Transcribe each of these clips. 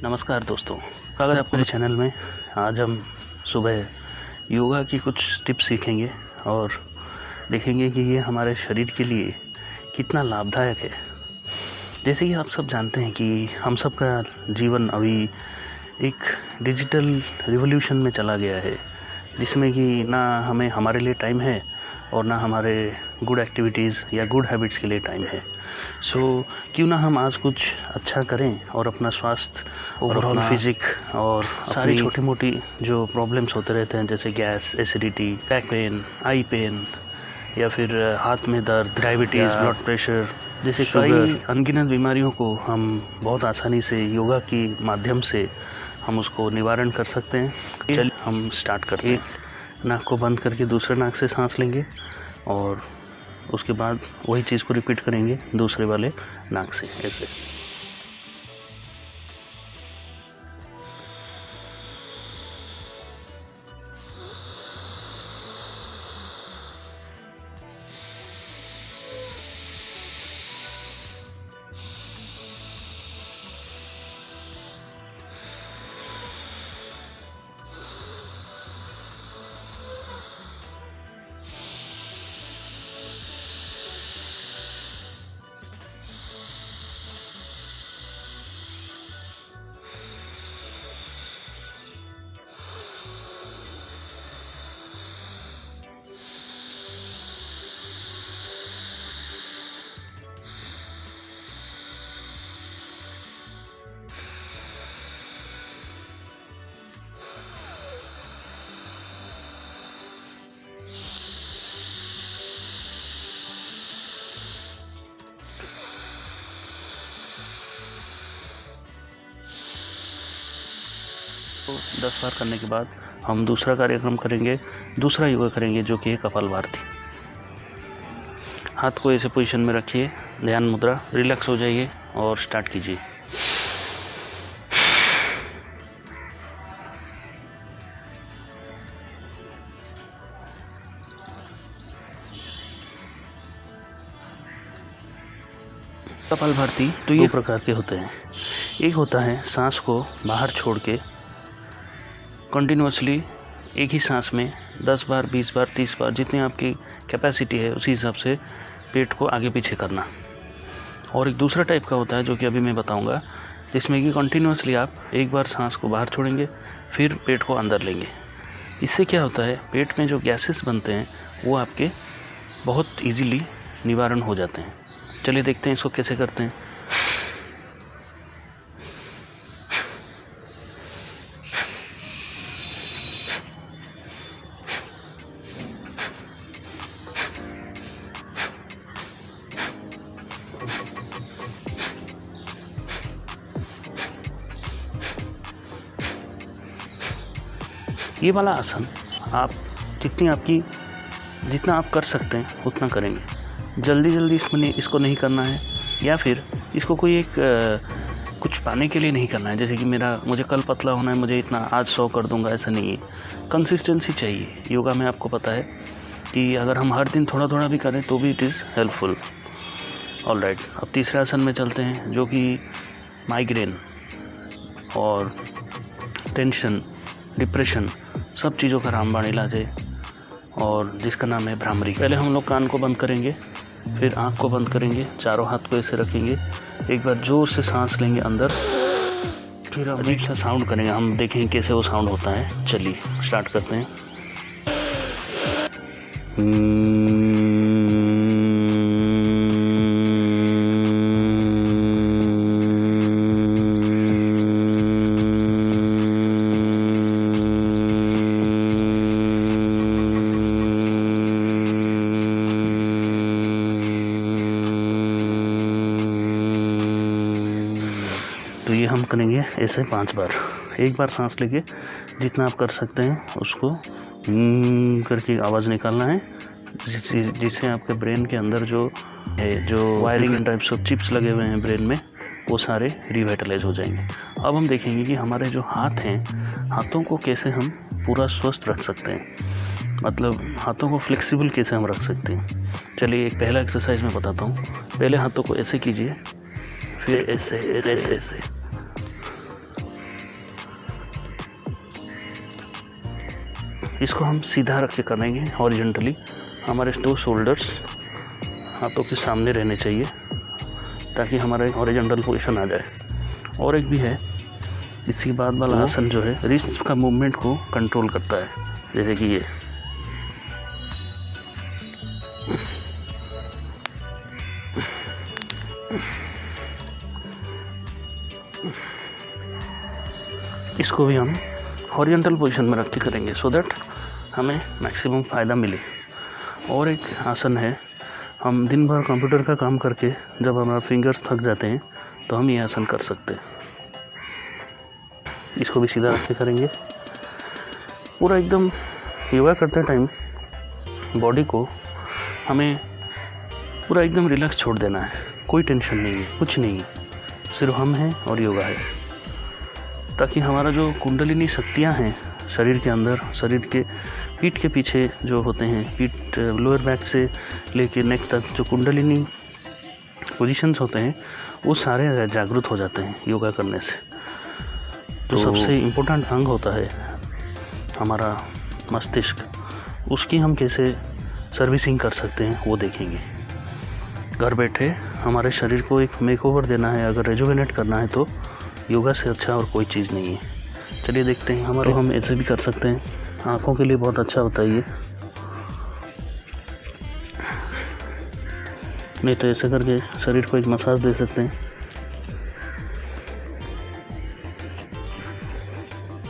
नमस्कार दोस्तों, स्वागत है आपके चैनल में। आज हम सुबह योगा की कुछ टिप्स सीखेंगे और देखेंगे कि ये हमारे शरीर के लिए कितना लाभदायक है। जैसे कि आप सब जानते हैं कि हम सब का जीवन अभी एक डिजिटल रिवॉल्यूशन में चला गया है, जिसमें कि ना हमें हमारे लिए टाइम है और ना हमारे गुड एक्टिविटीज़ या गुड हैबिट्स के लिए टाइम है। क्यों ना हम आज कुछ अच्छा करें और अपना स्वास्थ्य ओवरऑल फिजिक और सारी छोटी मोटी जो प्रॉब्लम्स होते रहते हैं, जैसे गैस, एसिडिटी, बैक पेन, आई पेन या फिर हाथ में दर्द, डायबिटीज़, ब्लड प्रेशर जैसे कई अनगिनत बीमारियों को हम बहुत आसानी से योगा के माध्यम से हम उसको निवारण कर सकते हैं। चलिए हम स्टार्ट करते हैं। नाक को बंद करके दूसरे नाक से सांस लेंगे और उसके बाद वही चीज़ को रिपीट करेंगे दूसरे वाले नाक से, ऐसे। तो 10 बार करने के बाद हम दूसरा कार्यक्रम करेंगे, दूसरा योगा करेंगे जो कि है कपालभाति। हाथ को ऐसे पोजीशन में रखिए, ध्यान मुद्रा, रिलैक्स हो जाइए और स्टार्ट कीजिए। कपालभाति तो ये प्रकार के होते हैं। एक होता है सांस को बाहर छोड़ के कंटिन्यूसली एक ही सांस में 10 बार, 20 बार, 30 बार, जितनी आपकी कैपेसिटी है उसी हिसाब से पेट को आगे पीछे करना। और एक दूसरा टाइप का होता है जो कि अभी मैं बताऊंगा, जिसमें कि कंटिन्यूसली आप एक बार सांस को बाहर छोड़ेंगे, फिर पेट को अंदर लेंगे। इससे क्या होता है, पेट में जो गैसेस बनते हैं वो आपके बहुत ईजीली निवारण हो जाते हैं। चलिए देखते हैं इसको कैसे करते हैं। ये वाला आसन आप जितना आप कर सकते हैं उतना करेंगे। जल्दी इसको नहीं करना है, या फिर इसको कोई एक कुछ पाने के लिए नहीं करना है, जैसे कि मुझे कल पतला होना है, मुझे इतना आज 100 कर दूंगा, ऐसा नहीं है। कंसिस्टेंसी चाहिए। योगा में आपको पता है कि अगर हम हर दिन थोड़ा थोड़ा भी करें तो भी इट इज़ हेल्पफुल। ऑलराइट, अब तीसरे आसन में चलते हैं जो कि माइग्रेन और टेंशन, डिप्रेशन, सब चीज़ों का रामबाण इलाज है और जिसका नाम है भ्रामरी। पहले हम लोग कान को बंद करेंगे, फिर आँख को बंद करेंगे, चारों हाथ को ऐसे रखेंगे, एक बार ज़ोर से सांस लेंगे अंदर, फिर अजीब सा साउंड करेंगे। हम देखेंगे कैसे वो साउंड होता है। चलिए स्टार्ट करते हैं। तो ये हम करेंगे ऐसे 5 बार। एक बार सांस लेके जितना आप कर सकते हैं उसको करके आवाज़ निकालना है, जिससे आपके ब्रेन के अंदर जो वायरिंग टाइप्स ऑफ चिप्स लगे हुए हैं ब्रेन में, वो सारे रिवाइटलाइज हो जाएंगे। अब हम देखेंगे कि हमारे जो हाथ हैं, हाथों को कैसे हम पूरा स्वस्थ रख सकते हैं, मतलब हाथों को फ्लेक्सिबल कैसे हम रख सकते हैं। चलिए एक पहला एक्सरसाइज मैं बताता हूँ। पहले हाथों को ऐसे कीजिए, फिर ऐसे ऐसे ऐसे, इसको हम सीधा रख के करेंगे हॉरिजॉन्टली। हमारे 2 शोल्डर्स हाथों के सामने रहने चाहिए ताकि हमारा एक हॉरिजॉन्टल पोजीशन आ जाए। और एक भी है, इसके बाद वाला आसन जो है रिस्ट का मूवमेंट को कंट्रोल करता है, जैसे कि ये। इसको भी हम हॉरिजॉन्टल पोजीशन में रख के करेंगे सो दैट हमें मैक्सिमम फ़ायदा मिले। और एक आसन है, हम दिन भर कंप्यूटर का काम करके जब हमारा फिंगर्स थक जाते हैं तो हम ये आसन कर सकते हैं। इसको भी सीधा रख के करेंगे। पूरा एकदम योगा करते टाइम बॉडी को हमें पूरा एकदम रिलैक्स छोड़ देना है। कोई टेंशन नहीं है, कुछ नहीं है, सिर्फ हम हैं और योगा है, ताकि हमारा जो कुंडलिनी शक्तियाँ हैं शरीर के अंदर, शरीर के पीठ के पीछे जो होते हैं, पीठ लोअर बैक से लेके नेक तक जो कुंडलिनी पोजीशंस होते हैं वो सारे जागृत हो जाते हैं योगा करने से। जो सबसे इम्पोर्टेंट अंग होता है हमारा मस्तिष्क, उसकी हम कैसे सर्विसिंग कर सकते हैं वो देखेंगे। घर बैठे हमारे शरीर को एक मेकओवर देना है, अगर रेजुवेनेट करना है तो योगा से अच्छा और कोई चीज़ नहीं है। चलिए देखते हैं। हमारे हम ऐसे भी कर सकते हैं, आँखों के लिए बहुत अच्छा होता है ये। नहीं तो ऐसे करके शरीर को एक मसाज दे सकते हैं।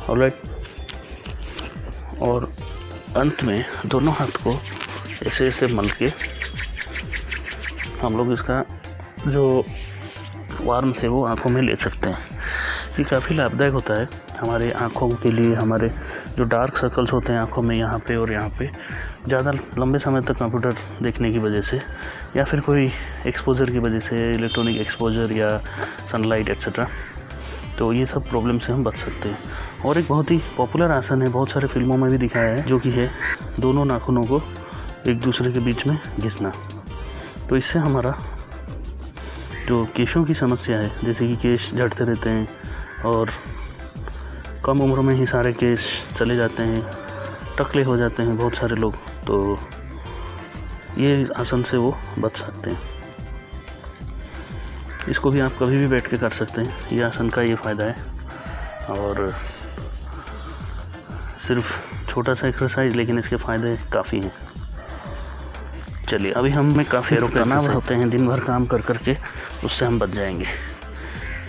ऑलराइट। और अंत में दोनों हाथ को ऐसे ऐसे मल के हम लोग इसका जो वार्म्स है वो आँखों में ले सकते हैं। ये काफ़ी लाभदायक होता है हमारे आँखों के लिए। हमारे जो डार्क सर्कल्स होते हैं आँखों में, यहाँ पे और यहाँ पे, ज़्यादा लंबे समय तक कंप्यूटर देखने की वजह से या फिर कोई एक्सपोजर की वजह से, इलेक्ट्रॉनिक एक्सपोजर या सनलाइट एक्सेट्रा, तो ये सब प्रॉब्लम से हम बच सकते हैं। और एक बहुत ही पॉपुलर आसन है, बहुत सारे फिल्मों में भी दिखाया है, जो कि है दोनों नाखूनों को एक दूसरे के बीच में घिसना। तो इससे हमारा जो केशों की समस्या है, जैसे कि केश झड़ते रहते हैं और कम उम्र में ही सारे केश चले जाते हैं, टकले हो जाते हैं बहुत सारे लोग, तो ये आसन से वो बच सकते हैं। इसको भी आप कभी भी बैठ के कर सकते हैं। ये आसन का ये फ़ायदा है और सिर्फ छोटा सा एक्सरसाइज, लेकिन इसके फ़ायदे काफ़ी हैं। चलिए अभी हमें काफ़ी तनाव होते हैं दिन भर काम कर कर के, उससे हम बच जाएंगे।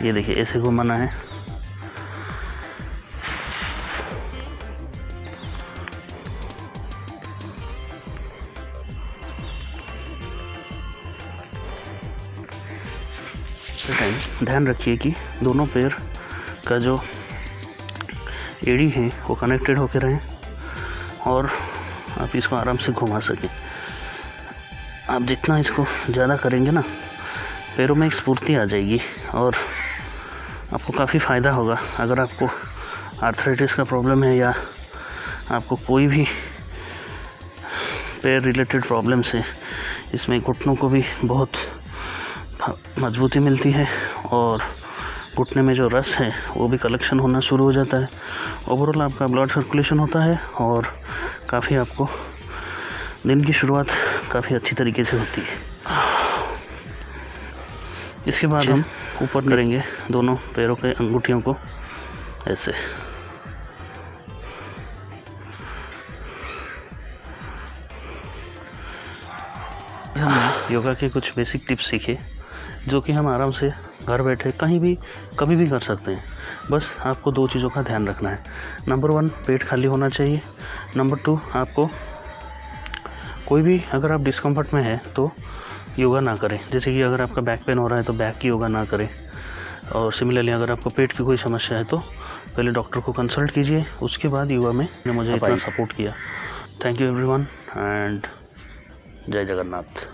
ये देखिए ऐसे घुमाना है। ध्यान रखिए कि दोनों पैर का जो एड़ी है वो कनेक्टेड होकर रहें और आप इसको आराम से घुमा सकें। आप जितना इसको ज़्यादा करेंगे ना, पैरों में एक स्फूर्ति आ जाएगी और आपको काफ़ी फ़ायदा होगा। अगर आपको आर्थराइटिस का प्रॉब्लम है या आपको कोई भी पैर रिलेटेड प्रॉब्लम से, इसमें घुटनों को भी बहुत मजबूती मिलती है और घुटने में जो रस है वो भी कलेक्शन होना शुरू हो जाता है। ओवरऑल आपका ब्लड सर्कुलेशन होता है और काफ़ी आपको दिन की शुरुआत काफ़ी अच्छी तरीके से होती है। इसके बाद हम ऊपर करेंगे दोनों पैरों के अंगूठियों को ऐसे। हमने योगा के कुछ बेसिक टिप्स सीखे जो कि हम आराम से घर बैठे कहीं भी कभी भी कर सकते हैं। बस आपको 2 चीज़ों का ध्यान रखना है। नंबर 1, पेट खाली होना चाहिए। नंबर 2, आपको कोई भी अगर आप डिस्कम्फर्ट में है तो योगा ना करें। जैसे कि अगर आपका बैक पेन हो रहा है तो बैक की योगा ना करें। और सिमिलरली अगर आपको पेट की कोई समस्या है तो पहले डॉक्टर को कंसल्ट कीजिए, उसके बाद योगा में मुझे इतना सपोर्ट किया। थैंक यू एवरीवन एंड जय जगन्नाथ।